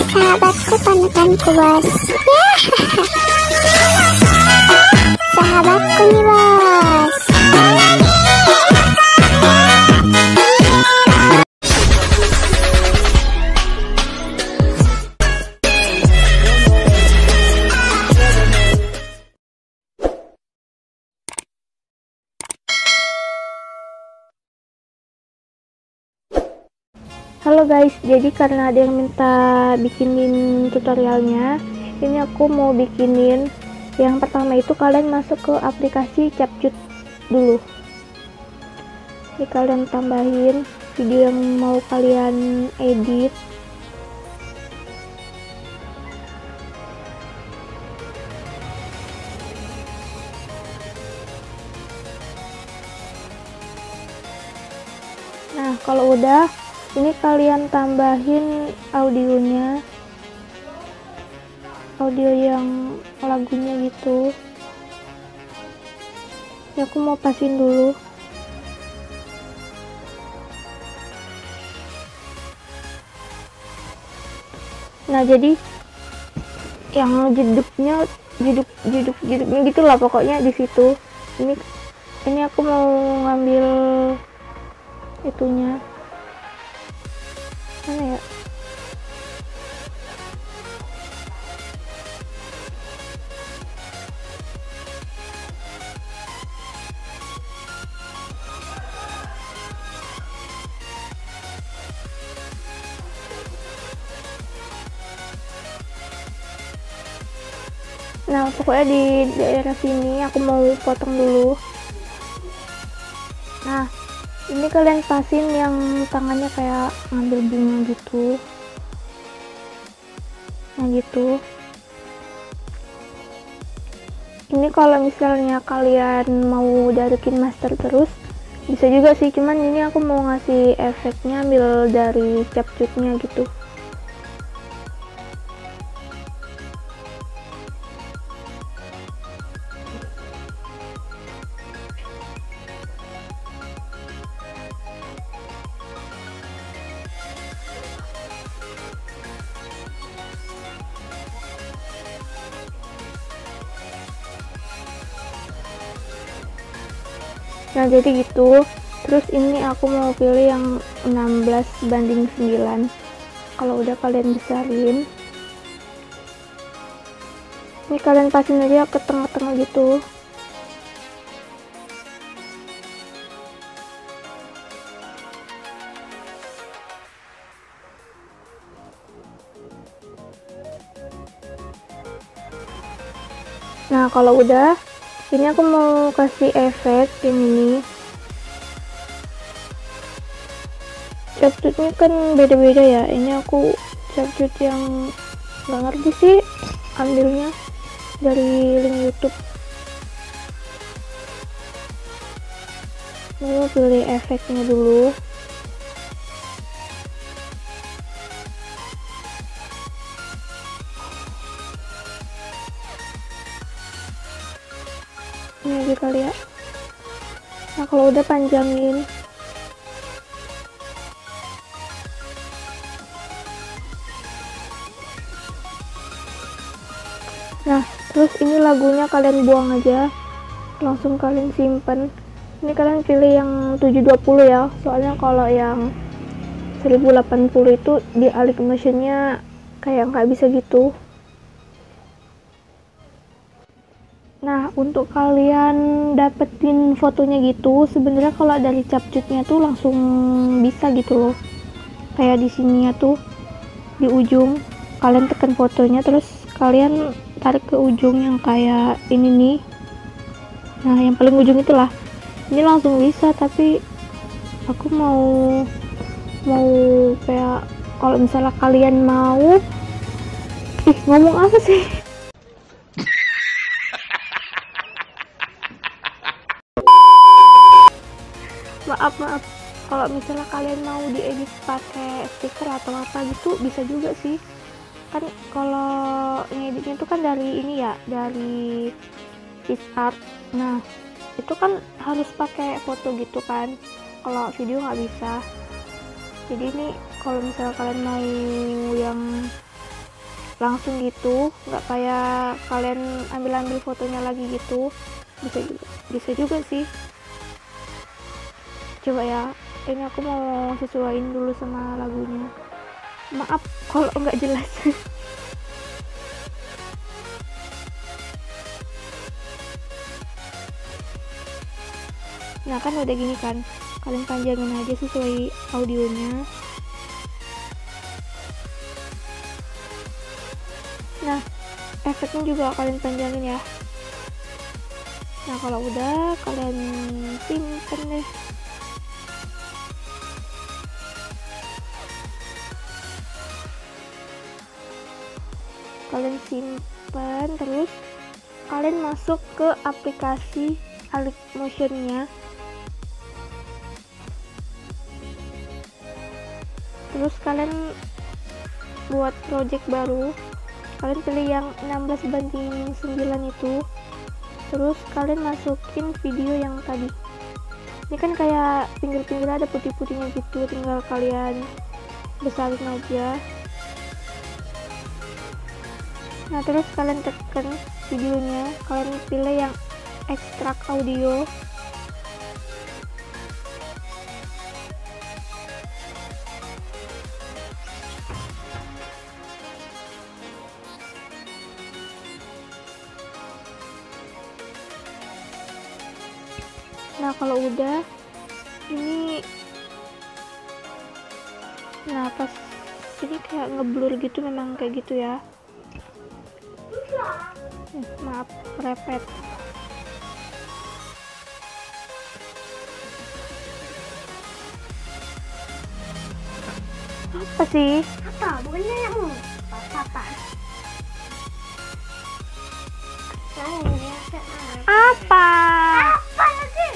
sahabatku, panutanku bos. Sahabatku nih bos. Halo guys, jadi karena ada yang minta bikinin tutorialnya, ini aku mau bikinin. Yang pertama itu kalian masuk ke aplikasi CapCut dulu. Ini kalian tambahin video yang mau kalian edit. Nah, kalau udah, ini kalian tambahin audionya, audio yang lagunya gitu. Ya, aku mau pasin dulu. Nah, jadi yang jeduknya gitulah pokoknya di situ. Ini aku mau ngambil itunya. Mana ya? Nah, pokoknya di daerah sini aku mau potong dulu. Nah, ini kalian pasin yang tangannya kayak ngambil bunga gitu. Nah, gitu. Ini kalau misalnya kalian mau darikin master terus bisa juga sih, cuman ini aku mau ngasih efeknya ambil dari CapCutnya gitu. Nah, jadi gitu. Terus ini aku mau pilih yang 16:9. Kalau udah kalian besarin, ini kalian pasin aja ke tengah-tengah gitu. Nah, kalau udah, ini aku mau kasih efek yang ini. CapCutnya kan beda-beda ya. Ini aku CapCut yang nggak ngerti sih, ambilnya dari link YouTube. Mau pilih efeknya dulu. Ini aja kali ya. Nah, kalau udah panjangin. Nah, terus ini lagunya kalian buang aja, langsung kalian simpen. Ini kalian pilih yang 720 ya, soalnya kalau yang 1080 itu di alih motionnya kayak nggak bisa gitu. Nah, untuk kalian dapetin fotonya gitu, sebenarnya kalau dari CapCutnya tuh langsung bisa gitu loh. Kayak di sininya tuh di ujung kalian tekan fotonya, terus kalian tarik ke ujung yang kayak ini nih. Nah, yang paling ujung itulah. Ini langsung bisa, tapi aku mau kayak kalau misalnya kalian mau ngomong apa sih? maaf kalau misalnya kalian mau diedit pakai stiker atau apa gitu bisa juga sih. Kan kalau ngeditnya itu kan dari ini ya, dari PixArt. Nah, itu kan harus pakai foto gitu kan, kalau video nggak bisa. Jadi ini kalau misalnya kalian mau yang langsung gitu, nggak kayak kalian ambil fotonya lagi gitu. Bisa juga sih. Coba ya, ini aku mau sesuaiin dulu sama lagunya. Maaf kalau nggak jelas. Nah kan udah gini kan, kalian panjangin aja sesuai audionya. Nah efeknya juga kalian panjangin ya. Nah kalau udah kalian simpen deh. Kalian simpan, terus kalian masuk ke aplikasi Motion-nya. Terus kalian buat project baru, kalian pilih yang 16:9 itu. Terus kalian masukin video yang tadi. Ini kan kayak pinggir-pinggir ada putih-putihnya gitu, tinggal kalian besarin aja. Nah terus kalian tekan videonya, kalian pilih yang ekstrak audio. Nah kalau udah ini, nah pas ini kayak ngeblur gitu, memang kayak gitu ya. Maaf repet. Apa sih? Apa? Bukan nenekmu. Apa? Apa? Apa lagi?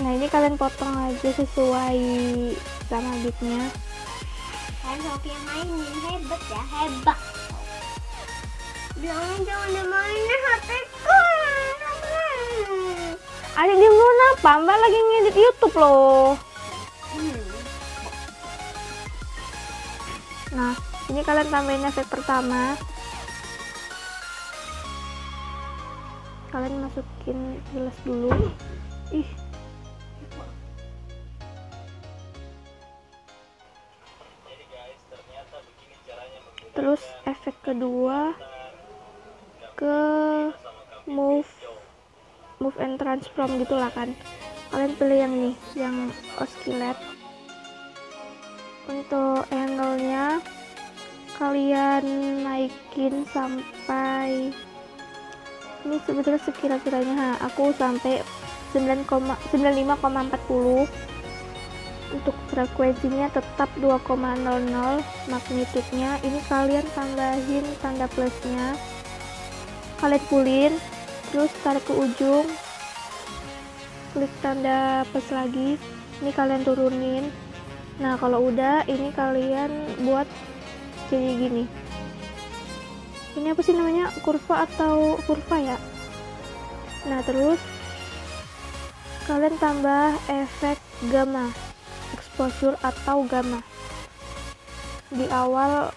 Nah ini kalian potong aja sesuai sama beatnya. Kan Sophie yang mainin hebat ya, hebat. Bilangnya jangan dimainin HP-ku. Adik dia mau apa? Mbak lagi ngedit YouTube loh. Nah ini kalian tambahin efek pertama. Kalian masukin jelas dulu. Ih. Terus efek kedua ke move and transform gitulah kan. Kalian pilih yang nih, yang oscillate. Untuk angle-nya kalian naikin sampai, ini sebetulnya sekira-kiranya aku sampai 95,40. Untuk frekuensinya tetap 2,00, magnitude-nya ini kalian tambahin tanda plusnya, kalian pulin, terus tarik ke ujung, klik tanda plus lagi, ini kalian turunin. Nah kalau udah ini kalian buat jadi gini. Ini apa sih namanya, kurva atau kurva ya. Nah terus kalian tambah efek gamma, exposure atau gamma di awal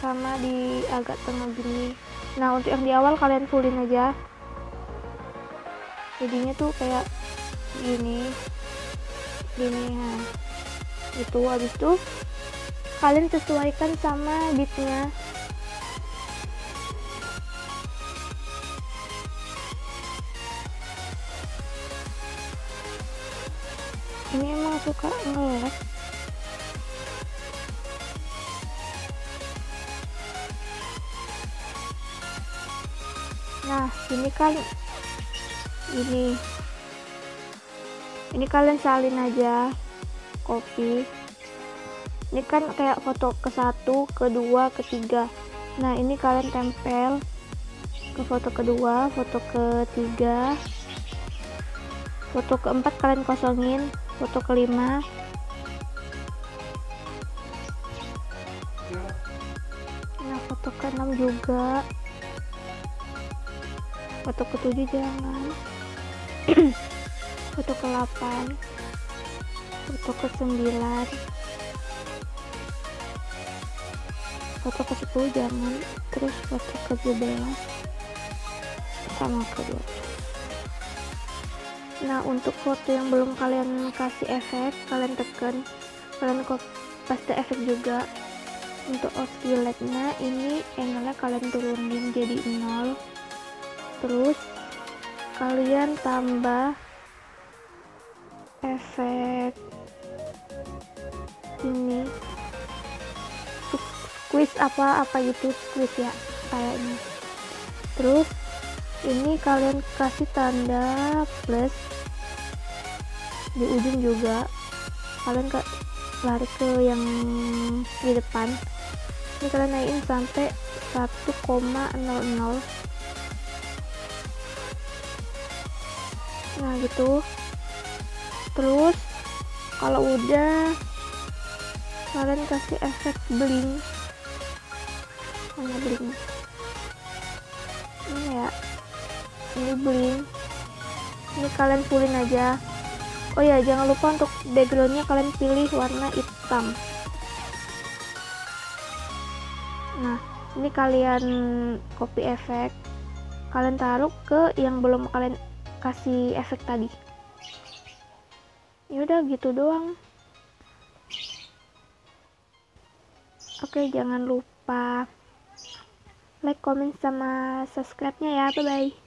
sama di agak tengah gini. Nah untuk yang di awal kalian fullin aja, jadinya tuh kayak gini. Nah itu, habis itu kalian sesuaikan sama beatnya. Ini emang suka nge-lag. Nah ini kan ini kalian salin aja, copy. Ini kan kayak foto ke-1, ke-2, ke-3. Nah ini kalian tempel ke foto kedua, foto ke-3, foto ke-4 kalian kosongin, foto ke-5, nah foto ke-6 juga, foto ke-7 jangan. Foto ke-8, foto ke-9, foto ke 10 jangan, terus foto ke 12 sama ke 12. Nah, untuk foto yang belum kalian kasih efek, kalian tekan, kalian paste efek juga. Untuk oscillate-nya ini angle-nya kalian turunin jadi 0. Terus kalian tambah efek ini squeeze apa gitu, squeeze ya kayaknya. Terus ini kalian kasih tanda plus di ujung juga, kalian lari ke yang di depan. Ini kalian naikin sampai 1,00. Nah gitu. Terus kalau udah, kalian kasih efek bling. Mana bling? Ini ya, ini bling. Ini kalian fullin aja. Oh ya, jangan lupa untuk backgroundnya kalian pilih warna hitam. Nah, ini kalian copy efek, kalian taruh ke yang belum kalian kasih efek tadi. Ya udah gitu doang. Oke, jangan lupa like, comment, sama subscribe-nya ya. Bye bye.